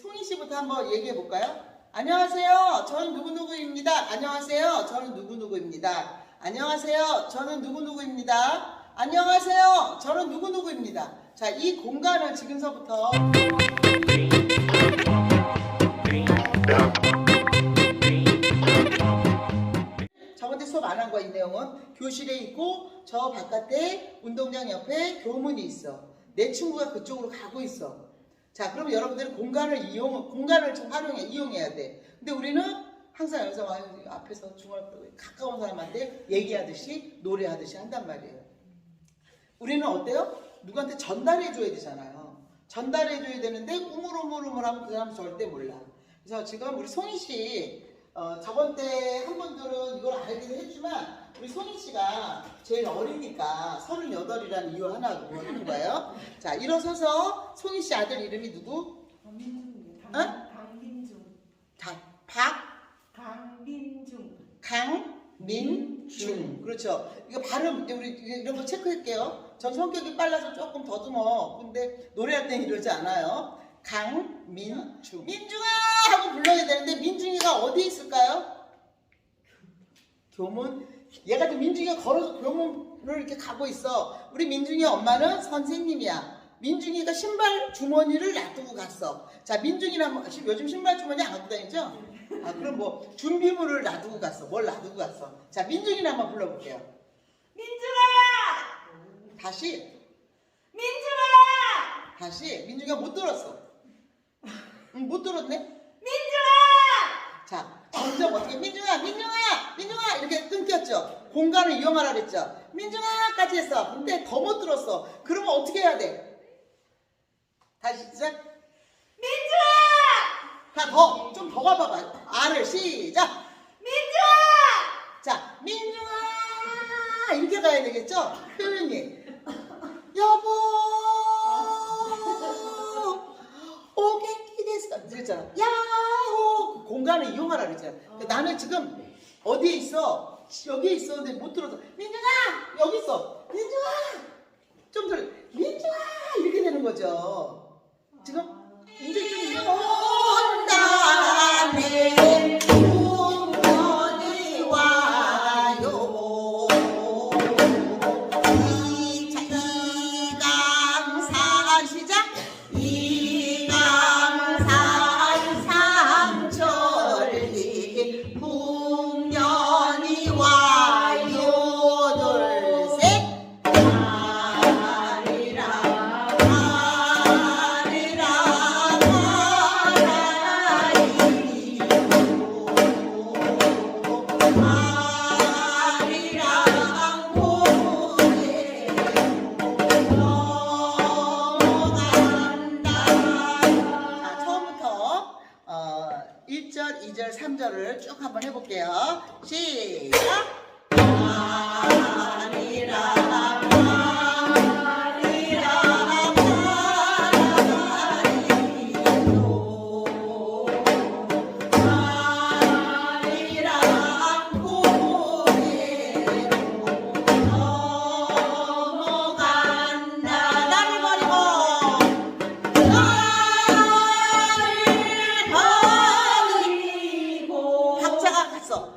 송희 씨부터 한번 얘기해 볼까요? 안녕하세요. 저는 누구누구입니다. 안녕하세요. 저는 누구누구입니다. 안녕하세요. 저는 누구누구입니다. 안녕하세요. 저는 누구누구입니다. 자, 이 공간을 지금서부터 저번에 수업 안 한 거야. 이 내용은 교실에 있고 저 바깥에 운동장 옆에 교문이 있어. 내 친구가 그쪽으로 가고 있어. 자, 그러면 여러분들은 공간을 좀 이용해야 돼. 근데 우리는 항상 여기서 앞에서 가까운 사람한테 얘기하듯이 노래하듯이 한단 말이에요. 우리는 어때요? 누구한테 전달해줘야 되잖아요. 전달해줘야 되는데 우물우물하면 그 사람 절대 몰라. 그래서 지금 우리 송희 씨 저번 때 한 분들은 이걸 알기도 했지만 우리 송희 씨가 제일 어리니까 38이라는 이유 하나 하는 거예요. 자, 일어서서 송희 씨 아들 이름이 누구? 강민중. 강민중. 그렇죠. 이거 발음 우리 이런 거 체크할게요. 전 성격이 빨라서 조금 더듬어. 근데 노래할 땐 이러지 않아요. 강민중. 민중아 하고 불러야 되는데 민중이가 어디에 있을까요? 교문. 얘가 지금 민중이가 걸어서 교문을 이렇게 가고 있어. 우리 민중이 엄마는 선생님이야. 민중이가 신발 주머니를 놔두고 갔어. 자, 민중이는 요즘 신발 주머니 안 갖고 다니죠? 아, 그럼 뭐 준비물을 놔두고 갔어. 뭘 놔두고 갔어? 자, 민중이는 한번 불러볼게요. 민중아! 다시. 민중아! 다시. 민중이가 못 들었어. 못 들었네? 민중아! 자, 점점 어떻게 민중아 이렇게 끊겼죠. 공간을 이용하라 그랬죠. 민중아까지 했어. 근데 더 못 들었어. 그러면 어떻게 해야 돼? 다시 시작. 민중아! 자, 좀 더 가봐봐. R을 시작. 민중아! 자, 민중아 이렇게 가야 되겠죠. 표현이 여보 오겐키 데스까 그랬잖아. 야호 공간을 이용하라 그랬잖아. 나는 지금 어디에 있어? 여기에 있었는데 못 들어서 민중아 여기 있어. 민중아 좀 더 민중아 이렇게 되는 거죠. 지금 이제 좀 온다네 풍년이 와요. 이강산 시작. 이강산 상철리 풍년이 와요. 둘, 셋. 자, 처음부터 1절, 2절, 3절을 쭉 한번 해볼게요. 시작! 박자가 갔어.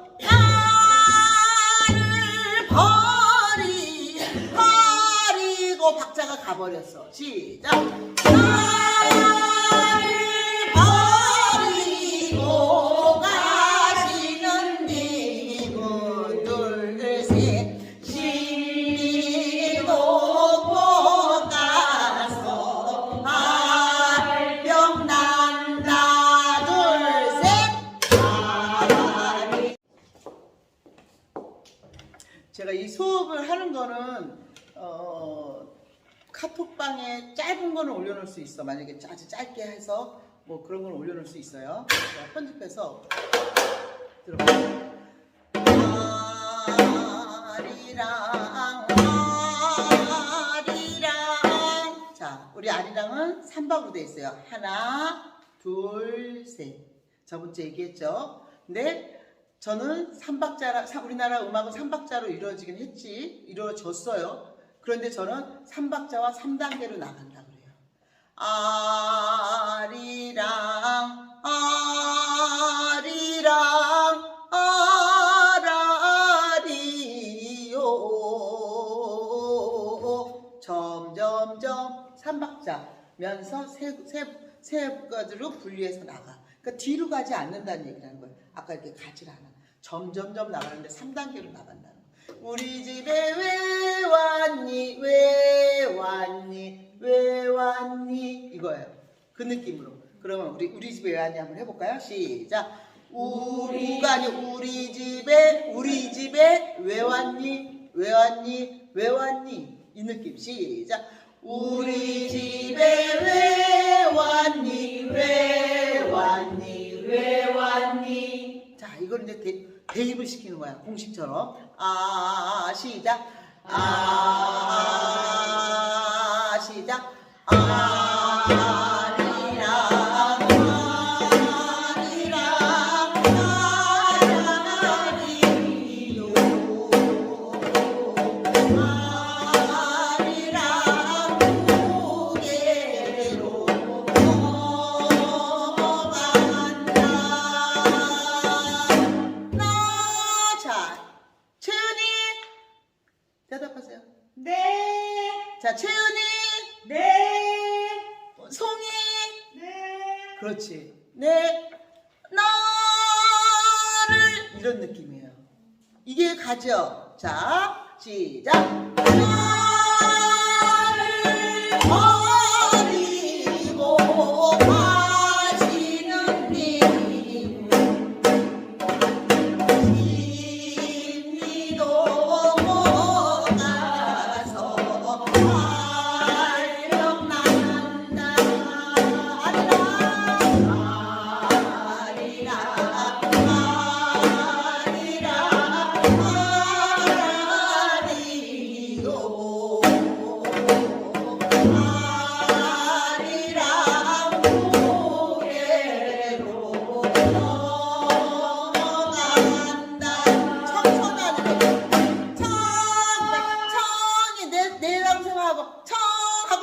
버리고 박자가 가버렸어. 시작. 나를 버리고 가시는 님은 둘, 셋. 시리도 못 가서 알병 난다. 둘, 셋. 제가 이 수업을 하는 거는 카톡방에 짧은 거는 올려놓을 수 있어. 만약에 아주 짧게 해서 뭐 그런 건 올려놓을 수 있어요. 제가 편집해서 들어봐요. 아리랑 자, 우리 아리랑은 3박으로 돼 있어요. 하나, 둘, 셋. 저번주에 얘기했죠. 근데 저는 3박자라, 우리나라 음악은 3박자로 이루어졌어요. 그런데 저는 3박자와 3단계로 나간다 그래요. 아리랑 아리랑 아라리요 점점점 3박자면서 세 가지로 분리해서 나가. 그러니까 뒤로 가지 않는다는 얘기라는 거예요. 아까 이렇게 가지 않아. 점점점 나가는데 3단계로 나간다는 거예요. 우리 집에 왜 왔니 왜 왔니 왜 왔니 이거예요. 그 느낌으로. 그러면 우리 집에 왜 왔니 한번 해볼까요? 시작. 우가 아니 우리 집에 왜 왔니 왜 왔니 왜 왔니 이 느낌. 시작. 우리 집에 왜 왔니 왜 왔니 왜 왔니. 자, 이걸 이제 대입을 시키는 거야. 공식처럼. 시작. 시작. 대답하세요. 네. 자, 채은이. 네. 송이. 네. 그렇지. 네. 나를 이런 느낌이에요. 이게 가죠. 자, 시작. 나를 버리고 가시는 님.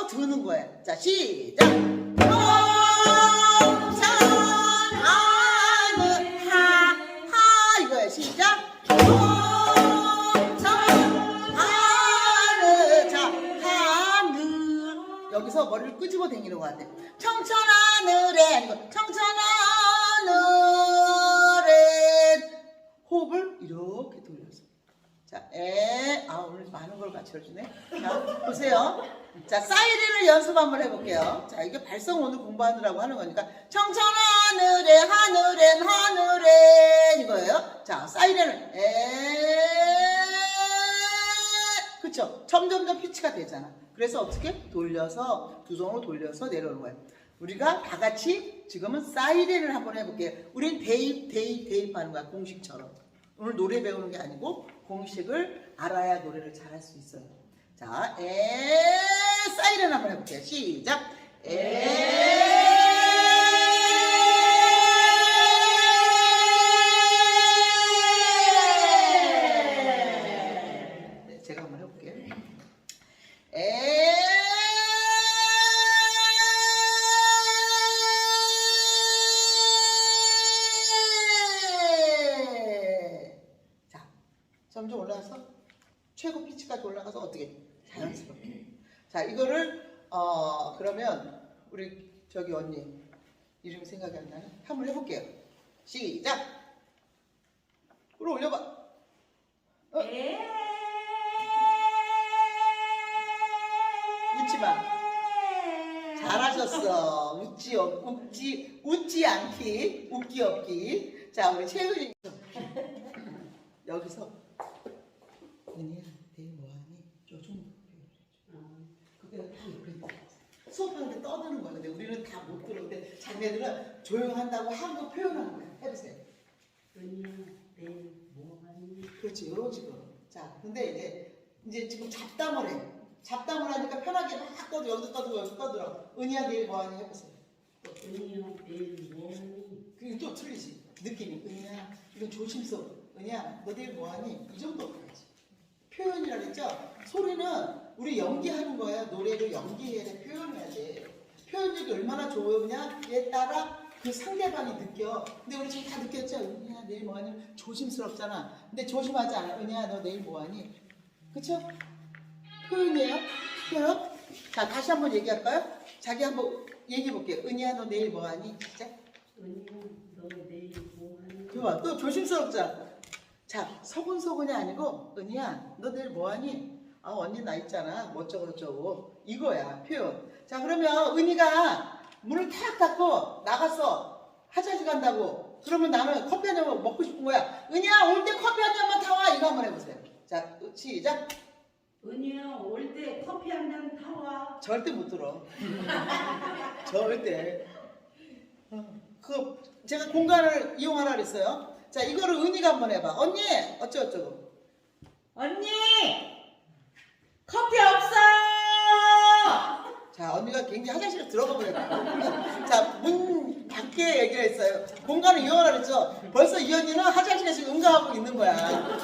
드는 거예요. 자, 시작. 청천하늘 하 이거예요. 시작. 청천하늘. 자, 하늘. 여기서 머리를 끄집어 당기는 것 같아. 청천하늘에 아니고 청천하늘에 호흡을 이렇게 돌려서. 자, 오늘 많은 걸 가르쳐주네. 자, 보세요. 자, 사이렌을 연습 한번 해볼게요. 자, 이게 발성 오늘 공부하느라고 하는 거니까. 청천하늘에, 하늘엔, 이거예요. 자, 사이렌을, 그쵸? 점점점 피치가 되잖아. 그래서 어떻게? 돌려서, 두 손으로 돌려서 내려오는 거예요. 우리가 다 같이 지금은 사이렌을 한번 해볼게요. 우린 대입하는 거야. 공식처럼. 오늘 노래 배우는 게 아니고 공식을 알아야 노래를 잘할 수 있어요. 자, 사이렌 한번 해볼게요. 시작. 네, 제가 한번 해볼게요. 자, 점점 올라가서 최고 피치까지 올라가서 어떻게? 자연스럽게. 자, 이거를 그러면 우리 저기 언니 이름이 생각이 안 나요? 한번 해볼게요. 시작. 끌어올려봐. 웃지 마. 잘하셨어. 웃지 않기, 웃기 없기. 자, 우리 채은이 여기서 은희야, 내일 뭐하니? 요즘 그게 다 수업하는데 떠드는 거야. 근데 우리는 다 못 들었는데 자기네들은 조용한다고 한거 표현하는 거야. 해보세요. 은희야, 내일 뭐하니? 그렇지, 이런 식으로. 자, 근데 이제 지금 잡담을 해. 잡담을 하니까 편하게 막 떠들어. 여기도 떠들어, 여기도 떠들어. 은희야, 내일 뭐하니? 해보세요. 은희야, 내일 뭐하니? 그게 또 틀리지. 느낌이. 은희야, 이건 조심스러워. 은희야, 너 내일 뭐하니? 이 정도 가야지. 표현이라 그랬죠? 소리는 우리 연기하는 거야. 노래를 연기해야 돼. 표현해야 돼. 표현력이 얼마나 좋으냐에 따라 그 상대방이 느껴. 근데 우리 지금 다 느꼈죠? 은희야 내일 뭐하니? 조심스럽잖아. 근데 조심하지 않아. 은희야 너 내일 뭐하니? 그쵸? 표현이에요? 표현? 자 다시 한번 얘기할까요? 자기 한번 얘기해볼게요. 은희야 너 내일 뭐하니? 진짜? 은희야 너 내일 뭐하니? 좋아. 또 조심스럽잖아. 자 서근서근이 아니고 은희야 너 내일 뭐하니? 아 언니 나 있잖아 뭐 어쩌고 이거야 표현. 자 그러면 은희가 문을 탁 닫고 나갔어. 화장실 간다고. 그러면 나는 커피 한 잔 먹고 싶은 거야. 은희야 올 때 커피 한 잔만 타와. 이거 한번 해보세요. 자 시작. 은희야 올 때 커피 한 잔 타와. 절대 못 들어. 절대. 그 제가 공간을 이용하라 그랬어요. 자 이거를 은희가 한번 해봐. 언니 어쩌고. 언니 커피 없어. 자 언니가 굉장히 화장실에 들어가 버렸다. 자 문 밖에 얘기를 했어요. 공간을 이용하라 그랬죠. 벌써 이 언니는 화장실에서 응가하고 있는 거야.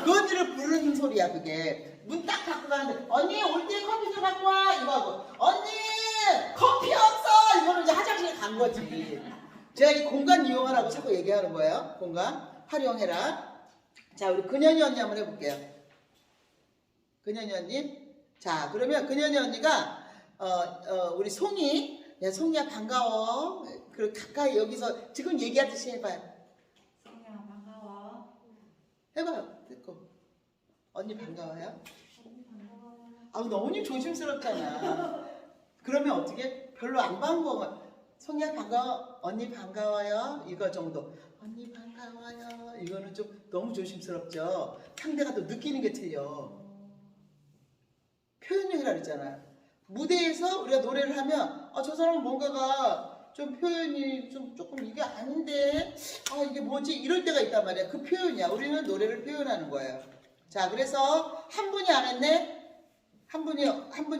그 언니를 부르는 소리야 그게. 문 딱 닫고 가는데 언니 올 때 커피 좀 갖고 와 이거 하고 언니 커피 없어 이거는 이제 화장실에 간 거지. 제가 이 공간 이용하라고 자꾸 얘기하는 거예요. 공간 활용해라. 자 우리 근현이 언니 한번 해볼게요. 근현이 언니. 자 그러면 근현이 언니가 우리 송이, 야 송이야 반가워. 그 가까이 여기서 지금 얘기하듯이 해봐요. 송이야 반가워. 해봐요. 듣고. 언니 반가워요? 언니 반가워. 아우 너무 조심스럽잖아. 그러면 어떻게? 별로 안 반가워. 송이야 반가워. 언니 반가워요. 이거 정도. 언니 반가워요. 이거는 좀 너무 조심스럽죠. 상대가 또 느끼는 게 틀려. 표현력이라 그랬잖아요. 무대에서 우리가 노래를 하면 저 사람은 뭔가가 좀 표현이 좀 조금 이게 아닌데 이게 뭐지? 이럴 때가 있단 말이야. 그 표현이야. 우리는 노래를 표현하는 거예요. 자 그래서 한 분이 안 했네? 한 분이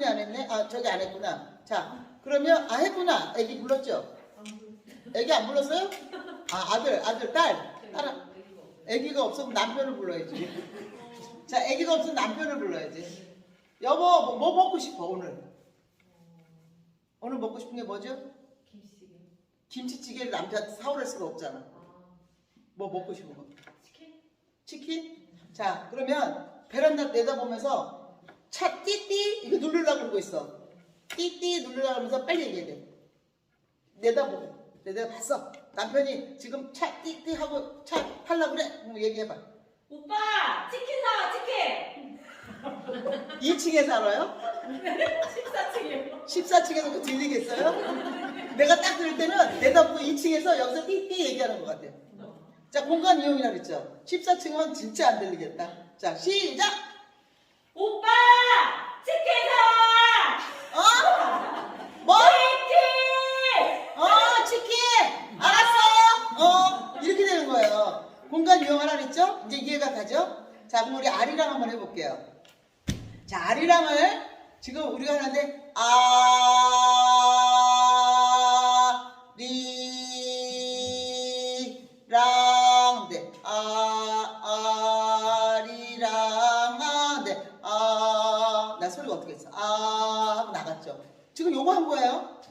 안 했네? 저기 안 했구나. 자 그러면 했구나. 애기 불렀죠? 애기 안 불렀어요? 아들 딸 애기가 없으면 남편을 불러야지. 자 애기가 없으면 남편을 불러야지. 여보 뭐 먹고 싶어 오늘? 오늘 먹고 싶은 게 뭐죠? 김치찌개. 김치찌개를 남자한테 사오랄 수가 없잖아. 뭐 먹고 싶은 거? 치킨? 치킨? 자 그러면 베란다 내다보면서 차 띠띠 이거 누르려고 그러고 있어. 띠띠 누르려고 하면서 빨리 얘기해야 돼. 내다보고 내가 봤어. 남편이 지금 차 띠띠 하고 차 하려고 그래. 얘기해봐. 오빠 치킨 사와 치킨. 2층에 살아요? 14층이요. 14층에서 그거 들리겠어요? 내가 딱 들을 때는 내다보고 2층에서 여기서 띠띠 얘기하는 것 같아. 자 공간 이용이라 그랬죠. 14층은 진짜 안 들리겠다. 자 시작. 오빠 치킨 사와. 뭐? 치킨. 치킨! 알았어! 이렇게 되는 거예요. 공간 이용하라 그랬죠? 이제 이해가 가죠? 자, 그럼 우리 아리랑 한번 해볼게요. 자, 아리랑을 지금 우리가 하는데, 아리랑, 네, 아리랑, 네, 나 소리가 어떻게 했어? 하고 나갔죠. 지금 요거 한 거예요.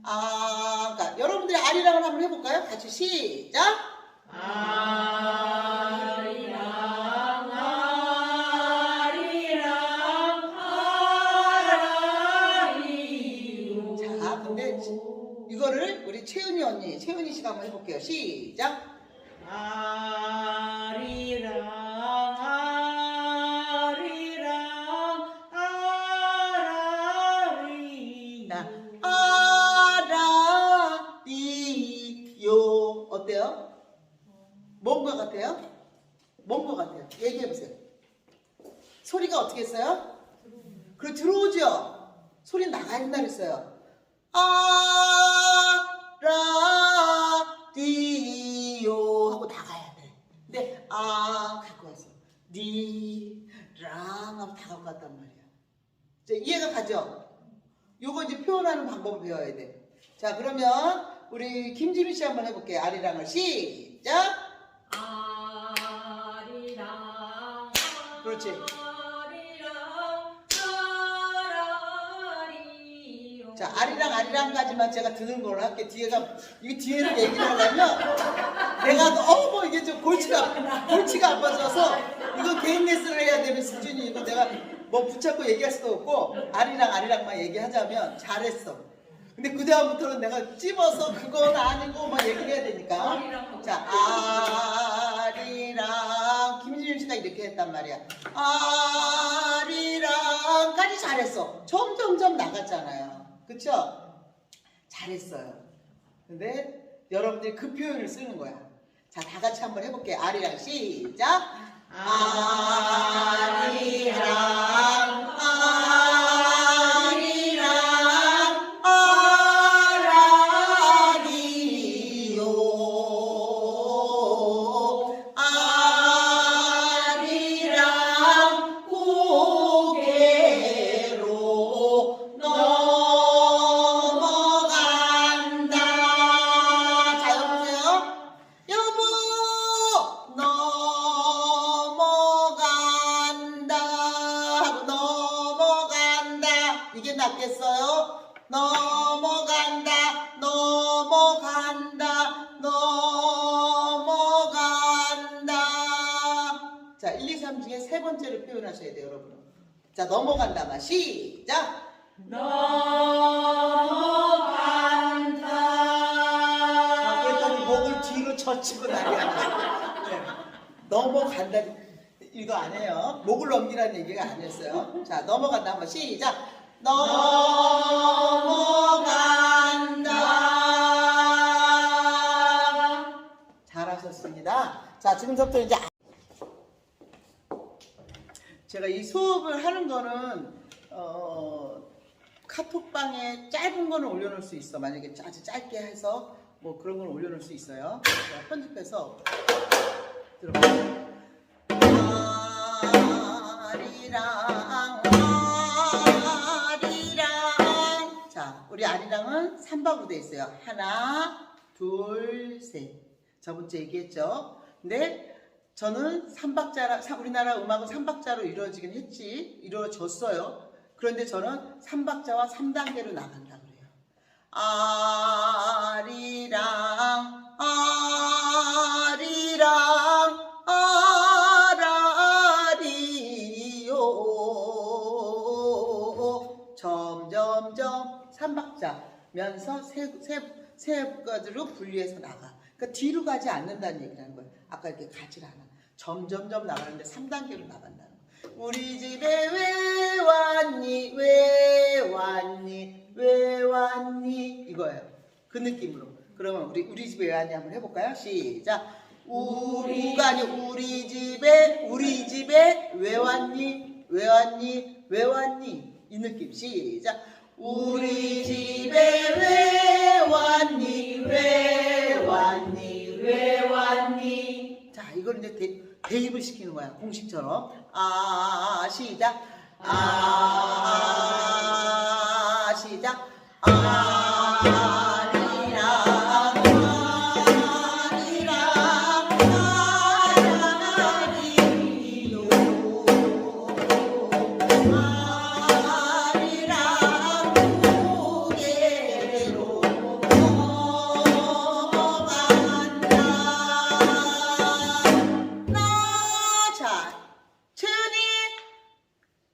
그러니까 여러분들이 아리랑을 한번 해볼까요? 같이 시작. 아리랑 아리랑 자, 근데 이거를 우리 채은이 언니, 채은이 씨가 한번 해볼게요. 시작. 아리랑 아라리. 아라리요. 어때요? 뭔 것 같아요? 뭔 것 같아요? 얘기해보세요. 소리가 어떻게 했어요? 그래 들어오죠? 소리 나가야 된다 그랬어요. 아라리요 하고 나가야 돼. 근데 갖고 왔어. 니랑 하고 다 갖고 왔단 말이야. 이제 이해가 가죠? 요거 이제 표현하는 방법을 배워야 돼. 자 그러면 우리 김지민 씨 한번 해볼게요. 아리랑을 시작. 아리랑 그렇지. 아리랑 아라리요. 자, 아리랑까지만 제가 드는 걸로 할게. 이게 뒤에를 얘기를 하려면 내가 너무 이게 좀 골치가 아파져서 이거 개인 레슨을 해야 되는 수준이 이거 내가 뭐 붙잡고 얘기할 수도 없고 아리랑만 얘기하자면 잘했어. 근데 그 다음부터는 내가 찝어서 그건 아니고 막 얘기해야 되니까. 자, 아리랑 김지윤 씨가 이렇게 했단 말이야. 아리랑까지 잘했어. 점점점 나갔잖아요. 그쵸? 잘했어요. 근데 여러분들이 그 표현을 쓰는 거야. 자, 다 같이 한번 해볼게요. 아리랑 시작. 아리랑 아라리요 아리랑 고개로 넘어간다. 자, 여보세요? 여보 넘어간다 하고 넘어간다. 이게 낫겠어요? 넘어간다. 자, 1, 2, 3 중에 세 번째로 표현하셔야 돼요, 여러분. 자, 넘어간다만 시작. 넘어간다. 자, 그랬더니 목을 뒤로 젖히고 난리야. 네. 넘어간다. 이거 아니에요. 목을 넘기라는 얘기가 아니었어요. 자, 넘어간다 한번 시작. 넘어간다. 잘하셨습니다. 자, 지금부터 이제 제가 이 수업을 하는 거는 카톡방에 짧은 거는 올려놓을 수 있어. 만약에 아주 짧게 해서 뭐 그런 건 올려놓을 수 있어요. 제가 편집해서 들어가요. 아리랑. 자, 우리 아리랑은 3박으로 돼 있어요. 하나, 둘, 셋. 저번주에 얘기했죠. 근데 저는 3박자라, 우리나라 음악은 3박자로 이루어졌어요. 그런데 저는 3박자와 3단계로 나간다 그래요. 아리랑 아라리요. 점점점 3박자면서 세 가지로 분리해서 나가. 그러니까 뒤로 가지 않는다는 얘기라는 거예요. 아까 이렇게 가지 않아. 점점점 나가는데 3단계로 나간다는 거예요. 우리 집에 왜 왔니 이거예요. 그 느낌으로. 그러면 우리 집에 왜 왔니 한번 해볼까요? 시작. 우리가 아니 우리 집에 왜 왔니 이 느낌. 시작. 우리 집에 왜 왔니 자, 이걸 이제 대입을 시키는 거야. 공식처럼. 시작. 시작.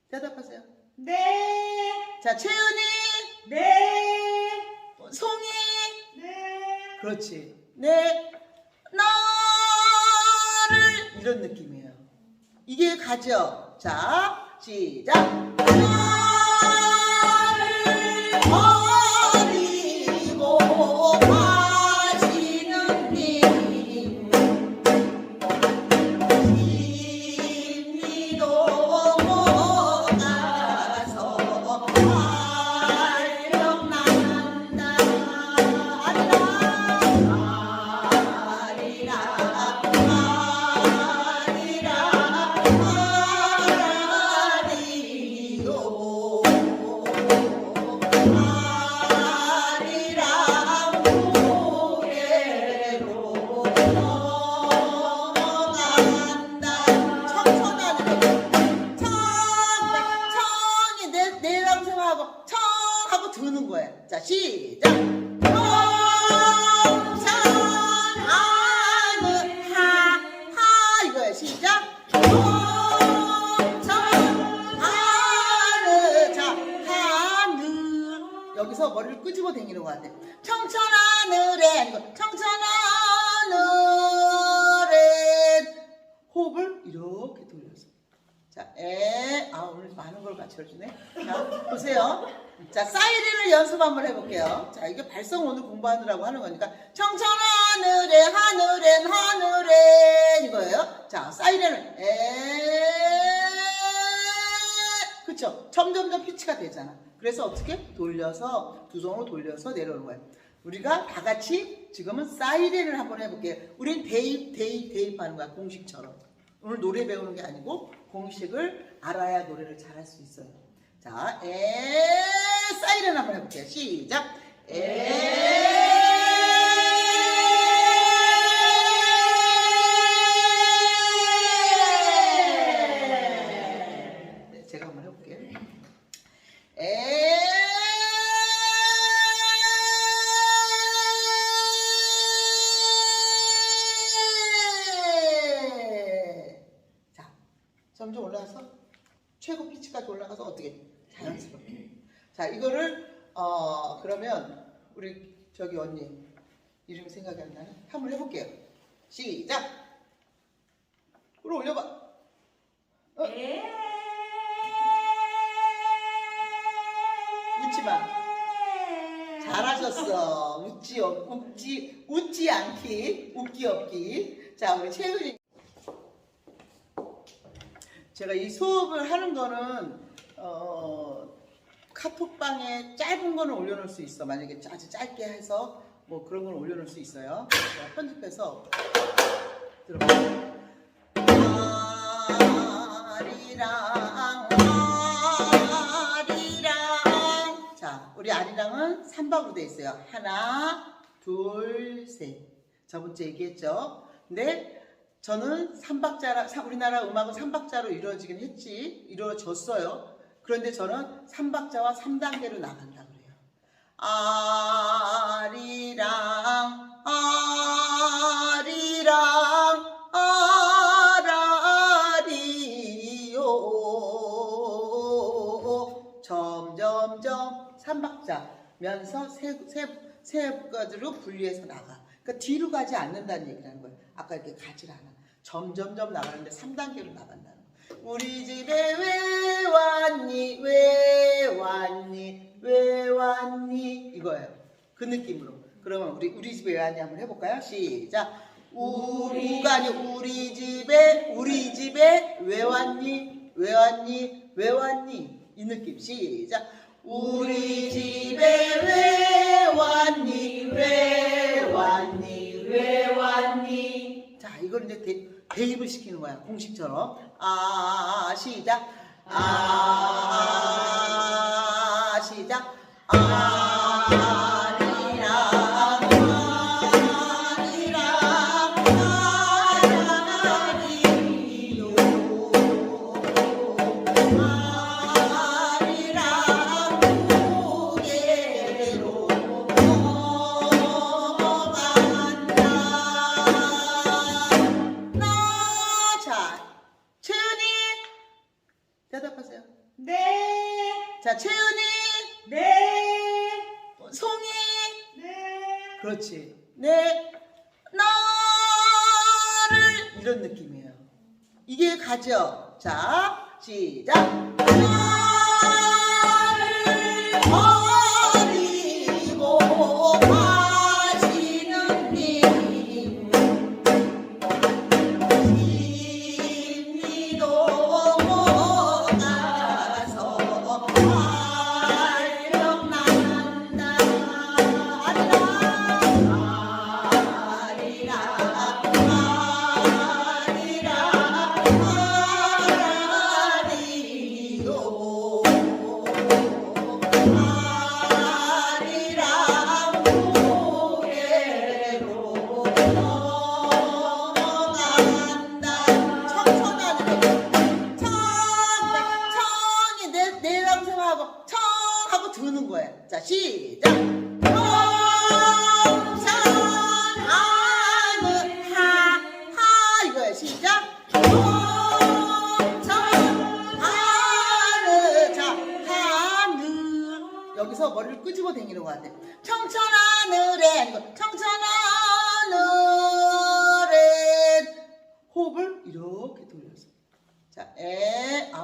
대답하세요. 네. 자, 채은이. 네. 송이. 네. 그렇지. 네. 나를 이런 느낌이에요. 이게 가죠. 자, 시작. 나를 버리고 가시는 님 심리도 하고 드는 거예요. 자, 시작. 청천하늘 하 이거예요. 시작. 청천하늘 자 하늘 여기서 머리를 끄집어 당기는 것 같아요. 청천하늘에 아니고 청천하늘에 호흡을 이렇게 돌려서 자, 오늘 많은 걸 가르쳐주네. 자, 보세요. 자, 사이렌을 연습 한번 해볼게요. 자, 이게 발성 오늘 공부하느라고 하는 거니까. 청천하늘에, 하늘엔, 하늘엔, 이거예요. 자, 사이렌을, 그쵸? 점점점 피치가 되잖아. 그래서 어떻게? 돌려서, 두 손으로 돌려서 내려오는 거예요. 우리가 다 같이 지금은 사이렌을 한번 해볼게요. 우린 대입하는 거야, 공식처럼. 오늘 노래 배우는 게 아니고 공식을 알아야 노래를 잘할 수 있어요. 자, 사이렌 한번 해볼게요. 시작. 네, 제가 한번 해볼게요. 점점 올라가서 최고 피치까지 올라가서 어떻게 자연스럽게. 자, 이거를 그러면 우리 저기 언니 이름이 생각이 안 나네. 한번 해볼게요. 시작. 올려봐. 웃지 마. 잘하셨어. 웃지 않기, 웃기 없기. 자, 우리 채은이. 제가 이 수업을 하는 거는 카톡방에 짧은 거는 올려놓을 수 있어. 만약에 아주 짧게 해서 뭐 그런 건 올려놓을 수 있어요. 제가 편집해서 들어가요. 아리랑 자, 우리 아리랑은 3박으로 돼 있어요. 하나, 둘, 셋. 저번주에 얘기했죠. 근데 저는 3박자라, 우리나라 음악은 3박자로 이루어졌어요. 그런데 저는 3박자와 3단계로 나간다 그래요. 아리랑, 아리랑, 아라리요. 점점점 3박자면서 세 가지로 분리해서 나가. 그러니까 뒤로 가지 않는다는 얘기라는 거예요. 아까 이렇게 가지 않아. 점점점 나가는데 3단계로 나간다는 거예요. 우리 집에 왜 왔니? 왜 왔니? 왜 왔니? 이거예요. 그 느낌으로. 그러면 우리 집에 왜 왔니? 한번 해볼까요? 시작. 우가 아니고 우리 집에 왜 왔니? 왜 왔니? 왜 왔니? 이 느낌. 시작. 우리 집에 왜 왔니? 왜 왔니? 왜 왔니? 자, 이걸 이제 대입을 시키는 거야. 공식처럼. 시작. 시작. 대답하세요. 네. 자, 채은이. 네. 송이. 네. 그렇지. 네. 나를 이런 느낌이에요. 이게 가죠. 자, 시작. 나를 버리고 가시는 님. 하고 드는 거야. 자, 시작. 청천하늘 하 이거야. 시작. 청천하늘 자 하늘 여기서 머리를 끄집어 당기는 것 같아. 청천하늘에 아니고 청천하늘에 호흡을 이렇게 돌려서 자,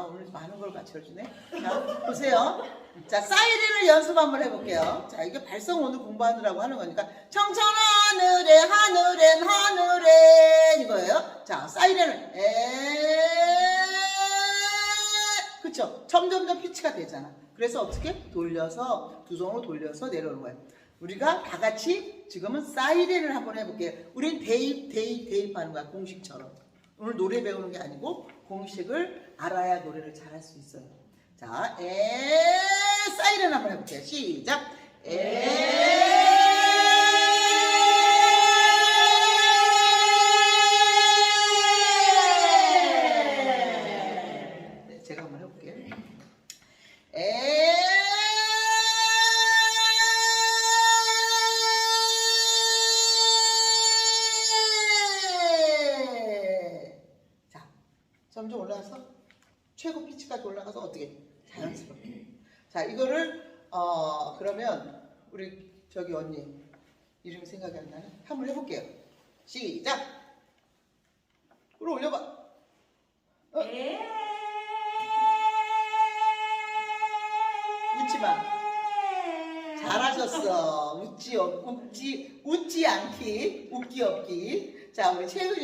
오늘 많은 걸 맞춰주네. 자, 보세요. 자, 사이렌을 연습 한번 해볼게요. 자, 이게 발성 오늘 공부하느라고 하는 거니까. 청천하늘에, 하늘엔, 하늘엔, 이거예요. 자, 사이렌을, 그쵸? 점점점 피치가 되잖아. 그래서 어떻게? 돌려서, 두 손으로 돌려서 내려오는 거예요. 우리가 다 같이 지금은 사이렌을 한번 해볼게요. 우린 대입하는 거야, 공식처럼. 오늘 노래 배우는 게 아니고 공식을 알아야 노래를 잘할 수 있어요. 자, 사이렌 한번 해볼게요. 시작. 네, 제가 한번 해볼게요. 점점 올라가서 최고 피치까지 올라가서 어떻게 자연스럽게. 자, 이거를 그러면 우리 저기 언니 이름이 생각이 안 나네. 한번 해볼게요. 시작. 끌어올려봐. 웃지 마. 잘하셨어. 웃지 않기, 웃기 없기. 자, 우리 채은이.